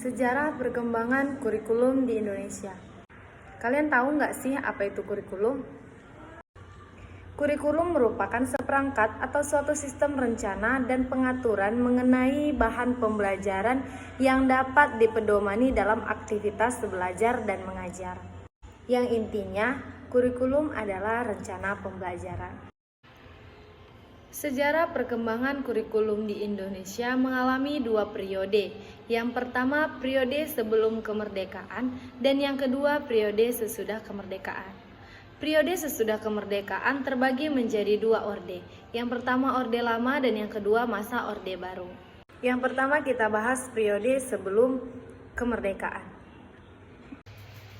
Sejarah perkembangan kurikulum di Indonesia. Kalian tahu nggak sih apa itu kurikulum? Kurikulum merupakan seperangkat atau suatu sistem rencana dan pengaturan mengenai bahan pembelajaran yang dapat dipedomani dalam aktivitas belajar dan mengajar. Yang intinya, kurikulum adalah rencana pembelajaran. Sejarah perkembangan kurikulum di Indonesia mengalami dua periode. Yang pertama, periode sebelum kemerdekaan, dan yang kedua, periode sesudah kemerdekaan. Periode sesudah kemerdekaan terbagi menjadi dua orde. Yang pertama Orde Lama dan yang kedua masa Orde Baru. Yang pertama kita bahas periode sebelum kemerdekaan.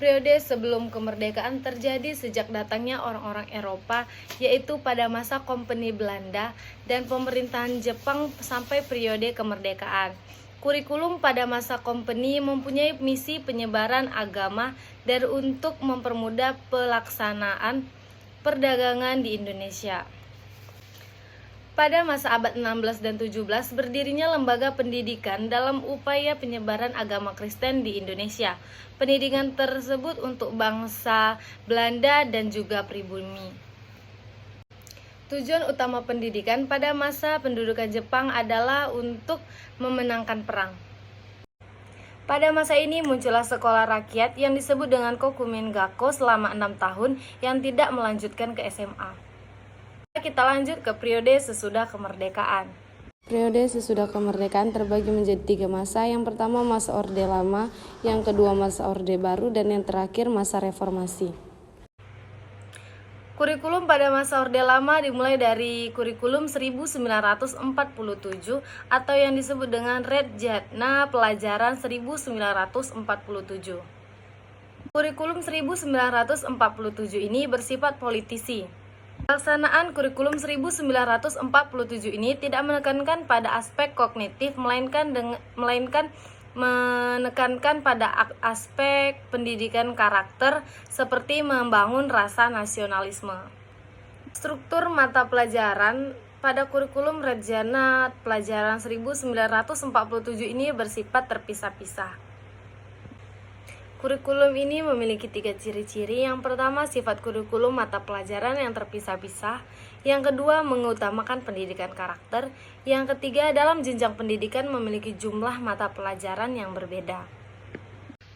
Periode sebelum kemerdekaan terjadi sejak datangnya orang-orang Eropa, yaitu pada masa Kompeni Belanda dan pemerintahan Jepang sampai periode kemerdekaan. Kurikulum pada masa Kompeni mempunyai misi penyebaran agama dan untuk mempermudah pelaksanaan perdagangan di Indonesia. Pada masa abad 16 dan 17 berdirinya lembaga pendidikan dalam upaya penyebaran agama Kristen di Indonesia. Pendidikan tersebut untuk bangsa Belanda dan juga pribumi. Tujuan utama pendidikan pada masa pendudukan Jepang adalah untuk memenangkan perang. Pada masa ini muncullah sekolah rakyat yang disebut dengan Kokumin Gakko selama 6 tahun yang tidak melanjutkan ke SMA. Kita lanjut ke periode sesudah kemerdekaan. Periode sesudah kemerdekaan terbagi menjadi 3 masa. Yang pertama masa Orde Lama, yang kedua masa Orde Baru, dan yang terakhir masa Reformasi. Kurikulum pada masa Orde Lama dimulai dari kurikulum 1947 atau yang disebut dengan Redjana Pelajaran 1947. Kurikulum 1947 ini bersifat politisi. Pelaksanaan kurikulum 1947 ini tidak menekankan pada aspek kognitif melainkan menekankan pada aspek pendidikan karakter seperti membangun rasa nasionalisme. Struktur mata pelajaran pada kurikulum Redjana Pelajaran 1947 ini bersifat terpisah-pisah. Kurikulum ini memiliki 3 ciri-ciri. Yang pertama, sifat kurikulum mata pelajaran yang terpisah-pisah. Yang kedua, mengutamakan pendidikan karakter. Yang ketiga, dalam jenjang pendidikan memiliki jumlah mata pelajaran yang berbeda.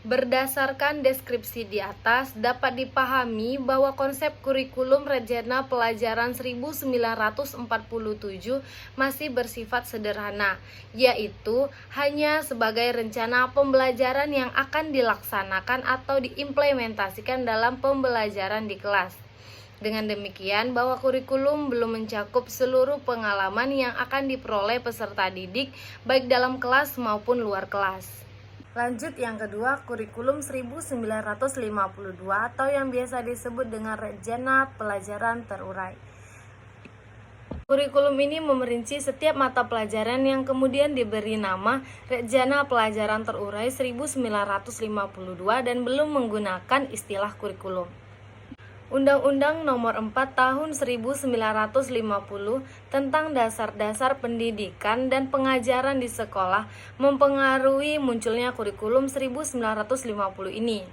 Berdasarkan deskripsi di atas, dapat dipahami bahwa konsep kurikulum Redjana Pelajaran 1947 masih bersifat sederhana, yaitu hanya sebagai rencana pembelajaran yang akan dilaksanakan atau diimplementasikan dalam pembelajaran di kelas. Dengan demikian, bahwa kurikulum belum mencakup seluruh pengalaman yang akan diperoleh peserta didik, baik dalam kelas maupun luar kelas. Lanjut yang kedua, kurikulum 1952 atau yang biasa disebut dengan Redjana Pelajaran Terurai. Kurikulum ini memerinci setiap mata pelajaran yang kemudian diberi nama Redjana Pelajaran Terurai 1952 dan belum menggunakan istilah kurikulum. Undang-Undang Nomor 4 Tahun 1950 tentang dasar-dasar pendidikan dan pengajaran di sekolah mempengaruhi munculnya kurikulum 1950 ini.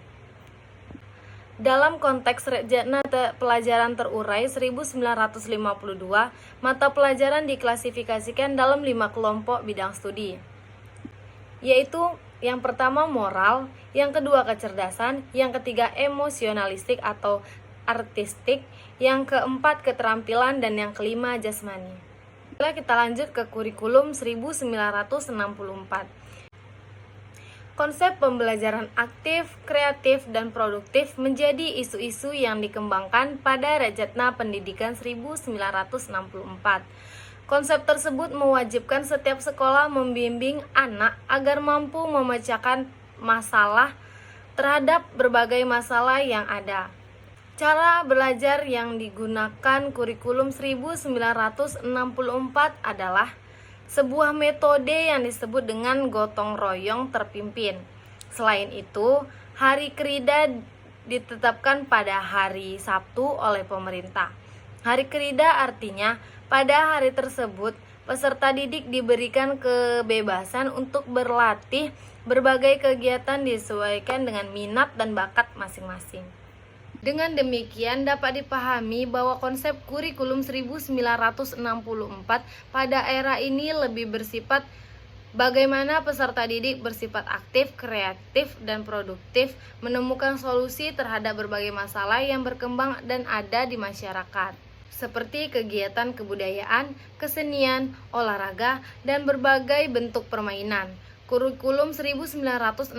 Dalam konteks Redjana Pelajaran Terurai 1952, mata pelajaran diklasifikasikan dalam 5 kelompok bidang studi, yaitu yang pertama moral, yang kedua kecerdasan, yang ketiga emosionalistik atau artistik, yang keempat keterampilan, dan yang kelima jasmani. Kita lanjut ke kurikulum 1964. Konsep pembelajaran aktif, kreatif, dan produktif menjadi isu-isu yang dikembangkan pada Redjana Pendidikan 1964. Konsep tersebut mewajibkan setiap sekolah membimbing anak agar mampu memecahkan masalah terhadap berbagai masalah yang ada. Cara belajar yang digunakan kurikulum 1964 adalah sebuah metode yang disebut dengan gotong royong terpimpin. Selain itu, hari kerida ditetapkan pada hari Sabtu oleh pemerintah. Hari kerida artinya pada hari tersebut peserta didik diberikan kebebasan untuk berlatih Berbagai kegiatan disesuaikan dengan minat dan bakat masing-masing. Dengan demikian dapat dipahami bahwa konsep kurikulum 1964 pada era ini lebih bersifat bagaimana peserta didik bersifat aktif, kreatif, dan produktif menemukan solusi terhadap berbagai masalah yang berkembang dan ada di masyarakat, seperti kegiatan kebudayaan, kesenian, olahraga, dan berbagai bentuk permainan. Kurikulum 1964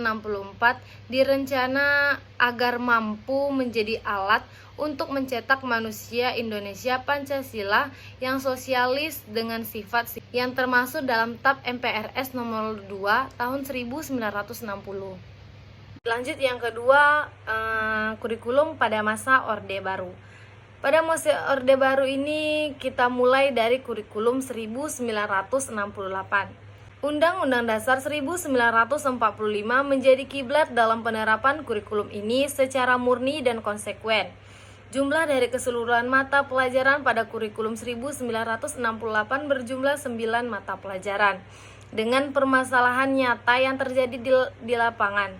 direncana agar mampu menjadi alat untuk mencetak manusia Indonesia Pancasila yang sosialis dengan sifat yang termasuk dalam TAP MPRS nomor 2 tahun 1960. Lanjut yang kedua, kurikulum pada masa Orde Baru. Pada masa Orde Baru ini kita mulai dari kurikulum 1968. Undang-Undang Dasar 1945 menjadi kiblat dalam penerapan kurikulum ini secara murni dan konsekuen. Jumlah dari keseluruhan mata pelajaran pada kurikulum 1968 berjumlah 9 mata pelajaran, dengan permasalahan nyata yang terjadi di lapangan.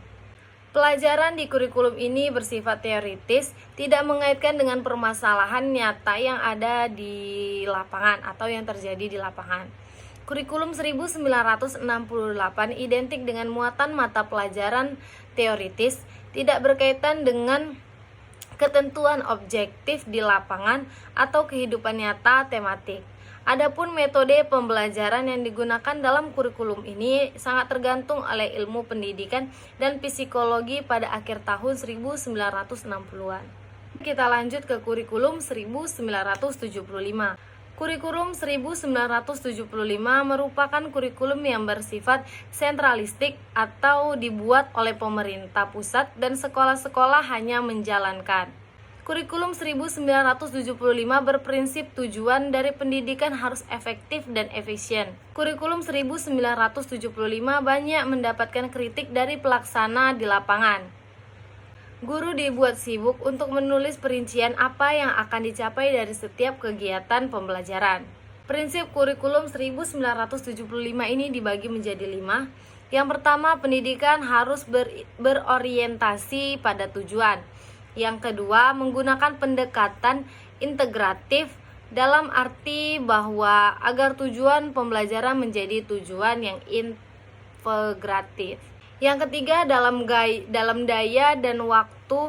Pelajaran di kurikulum ini bersifat teoritis, tidak mengaitkan dengan permasalahan nyata yang ada di lapangan atau yang terjadi di lapangan. Kurikulum 1968 identik dengan muatan mata pelajaran teoritis, tidak berkaitan dengan ketentuan objektif di lapangan atau kehidupan nyata tematik. Adapun metode pembelajaran yang digunakan dalam kurikulum ini sangat tergantung oleh ilmu pendidikan dan psikologi pada akhir tahun 1960-an. Kita lanjut ke kurikulum 1975. Kurikulum 1975 merupakan kurikulum yang bersifat sentralistik atau dibuat oleh pemerintah pusat dan sekolah-sekolah hanya menjalankan. Kurikulum 1975 berprinsip tujuan dari pendidikan harus efektif dan efisien. Kurikulum 1975 banyak mendapatkan kritik dari pelaksana di lapangan. Guru dibuat sibuk untuk menulis perincian apa yang akan dicapai dari setiap kegiatan pembelajaran. Prinsip kurikulum 1975 ini dibagi menjadi 5. Yang pertama, pendidikan harus berorientasi pada tujuan. Yang kedua, menggunakan pendekatan integratif dalam arti bahwa agar tujuan pembelajaran menjadi tujuan yang integratif. Yang ketiga, dalam daya dan waktu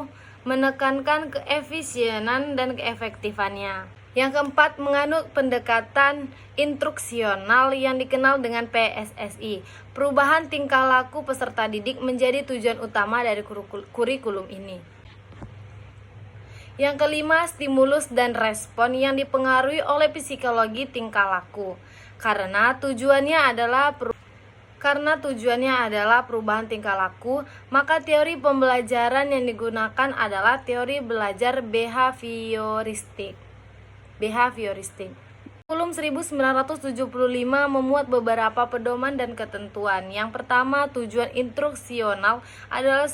menekankan keefisienan dan keefektifannya. Yang keempat, menganut pendekatan instruksional yang dikenal dengan PSSI. Perubahan tingkah laku peserta didik menjadi tujuan utama dari kurikulum ini. Yang kelima, stimulus dan respon yang dipengaruhi oleh psikologi tingkah laku. Karena tujuannya adalah perubahan tingkah laku, maka teori pembelajaran yang digunakan adalah teori belajar behavioristik. Kurikulum 1975 memuat beberapa pedoman dan ketentuan. Yang pertama, tujuan instruksional adalah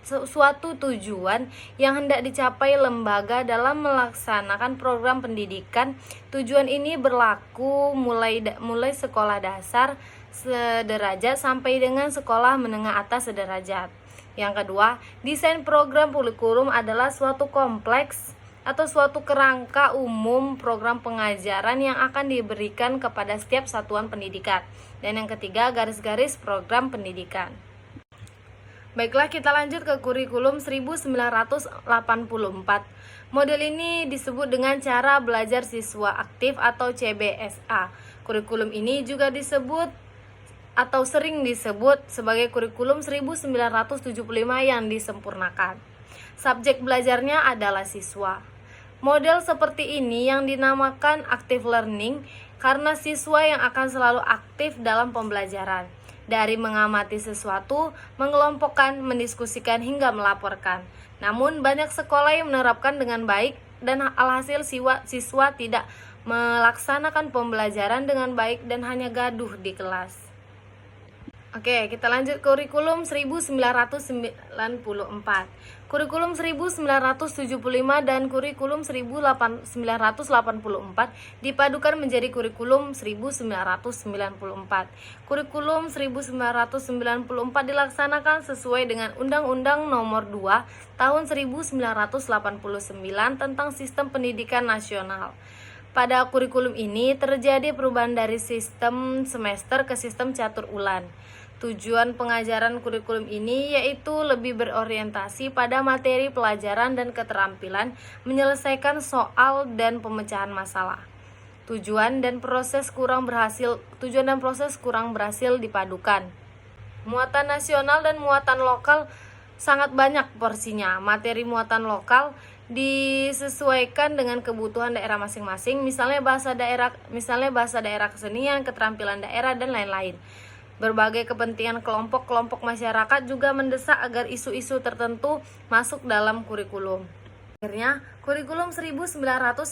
suatu tujuan yang hendak dicapai lembaga dalam melaksanakan program pendidikan. Tujuan ini berlaku mulai sekolah dasar sederajat sampai dengan sekolah menengah atas sederajat. Yang kedua, desain program kurikulum adalah suatu kompleks atau suatu kerangka umum program pengajaran yang akan diberikan kepada setiap satuan pendidikan. Dan yang ketiga, garis-garis program pendidikan. Baiklah, kita lanjut ke kurikulum 1984. Model ini disebut dengan cara belajar siswa aktif atau CBSA. Kurikulum ini juga disebut atau sering disebut sebagai kurikulum 1975 yang disempurnakan. Subjek belajarnya adalah siswa. Model seperti ini yang dinamakan active learning karena siswa yang akan selalu aktif dalam pembelajaran. Dari mengamati sesuatu, mengelompokkan, mendiskusikan hingga melaporkan. Namun banyak sekolah yang menerapkan dengan baik dan alhasil siswa tidak melaksanakan pembelajaran dengan baik dan hanya gaduh di kelas. Oke, kita lanjut kurikulum 1994. Kurikulum 1975 dan kurikulum 1984 dipadukan menjadi kurikulum 1994. Kurikulum 1994 dilaksanakan sesuai dengan Undang-Undang Nomor 2 Tahun 1989 tentang Sistem Pendidikan Nasional. Pada kurikulum ini terjadi perubahan dari sistem semester ke sistem catur ulan. Tujuan pengajaran kurikulum ini yaitu lebih berorientasi pada materi pelajaran dan keterampilan menyelesaikan soal dan pemecahan masalah. Tujuan dan proses kurang berhasil dipadukan. Muatan nasional dan muatan lokal sangat banyak porsinya. Materi muatan lokal disesuaikan dengan kebutuhan daerah masing-masing, misalnya bahasa daerah kesenian, keterampilan daerah, dan lain-lain. Berbagai kepentingan kelompok masyarakat juga mendesak agar isu-isu tertentu masuk dalam kurikulum. Akhirnya, kurikulum 1994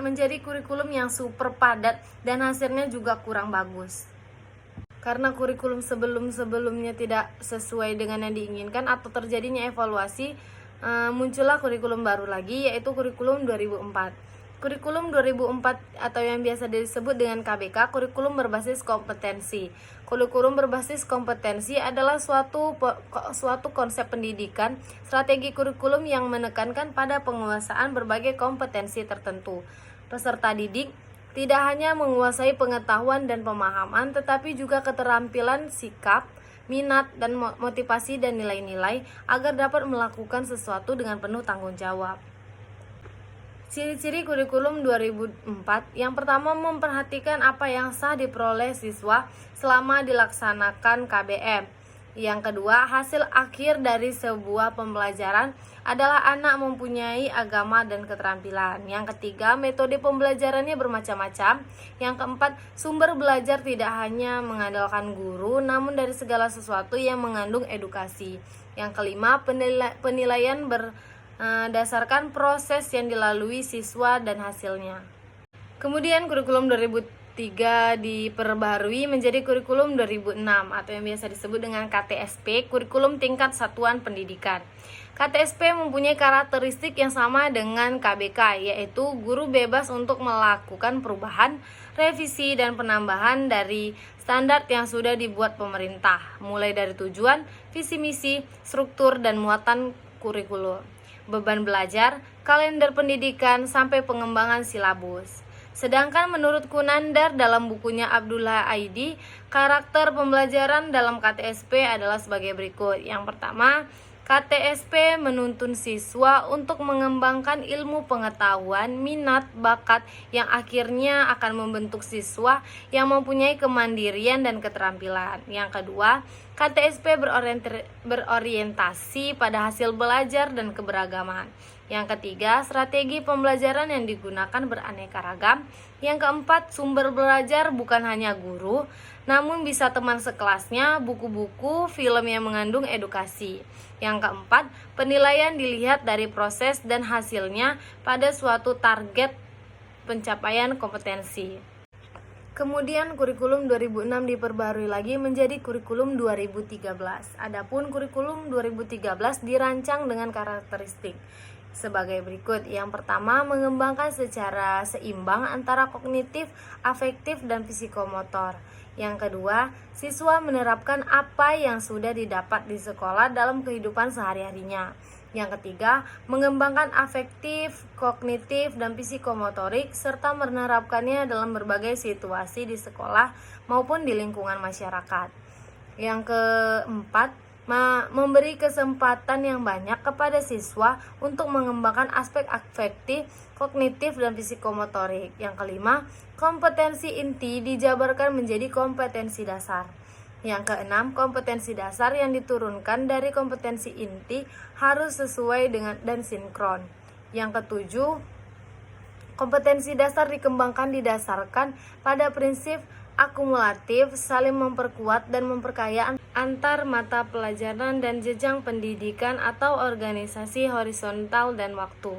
menjadi kurikulum yang super padat dan hasilnya juga kurang bagus. Karena kurikulum sebelum-sebelumnya tidak sesuai dengan yang diinginkan atau terjadinya evaluasi, muncullah kurikulum baru lagi, yaitu kurikulum 2004. Kurikulum 2004 atau yang biasa disebut dengan KBK, kurikulum berbasis kompetensi. Kurikulum berbasis kompetensi adalah suatu konsep pendidikan, strategi kurikulum yang menekankan pada penguasaan berbagai kompetensi tertentu. Peserta didik tidak hanya menguasai pengetahuan dan pemahaman, tetapi juga keterampilan sikap, minat, dan motivasi dan nilai-nilai agar dapat melakukan sesuatu dengan penuh tanggung jawab. Ciri-ciri kurikulum 2004, yang pertama memperhatikan apa yang sah diperoleh siswa selama dilaksanakan KBM. Yang kedua, hasil akhir dari sebuah pembelajaran adalah anak mempunyai agama dan keterampilan. Yang ketiga, metode pembelajarannya bermacam-macam. Yang keempat, sumber belajar tidak hanya mengandalkan guru, namun dari segala sesuatu yang mengandung edukasi. Yang kelima, penilaian berdasarkan proses yang dilalui siswa dan hasilnya. Kemudian kurikulum 2003 diperbarui menjadi kurikulum 2006 atau yang biasa disebut dengan KTSP, kurikulum tingkat satuan pendidikan. KTSP mempunyai karakteristik yang sama dengan KBK, yaitu guru bebas untuk melakukan perubahan, revisi, dan penambahan dari standar yang sudah dibuat pemerintah, mulai dari tujuan, visi misi, struktur, dan muatan kurikulum, beban belajar, kalender pendidikan, sampai pengembangan silabus. Sedangkan menurut Kunandar dalam bukunya Abdullah Aidi, karakter pembelajaran dalam KTSP adalah sebagai berikut. Yang pertama, KTSP menuntun siswa untuk mengembangkan ilmu pengetahuan, minat, bakat yang akhirnya akan membentuk siswa yang mempunyai kemandirian dan keterampilan. Yang kedua, KTSP berorientasi pada hasil belajar dan keberagaman. Yang ketiga, strategi pembelajaran yang digunakan beraneka ragam. Yang keempat, sumber belajar bukan hanya guru, namun bisa teman sekelasnya, buku-buku, film yang mengandung edukasi. Yang keempat, penilaian dilihat dari proses dan hasilnya pada suatu target pencapaian kompetensi. Kemudian kurikulum 2006 diperbarui lagi menjadi kurikulum 2013. Adapun kurikulum 2013 dirancang dengan karakteristik sebagai berikut. Yang pertama, mengembangkan secara seimbang antara kognitif, afektif, dan psikomotor. Yang kedua, siswa menerapkan apa yang sudah didapat di sekolah dalam kehidupan sehari-harinya. Yang ketiga, mengembangkan afektif, kognitif, dan psikomotorik serta menerapkannya dalam berbagai situasi di sekolah maupun di lingkungan masyarakat. Yang keempat, memberi kesempatan yang banyak kepada siswa untuk mengembangkan aspek afektif, kognitif, dan psikomotorik. Yang kelima, kompetensi inti dijabarkan menjadi kompetensi dasar. Yang keenam, kompetensi dasar yang diturunkan dari kompetensi inti harus sesuai dengan dan sinkron. Yang ketujuh, kompetensi dasar dikembangkan didasarkan pada prinsip akumulatif, saling memperkuat dan memperkaya antar mata pelajaran dan jenjang pendidikan atau organisasi horizontal dan waktu.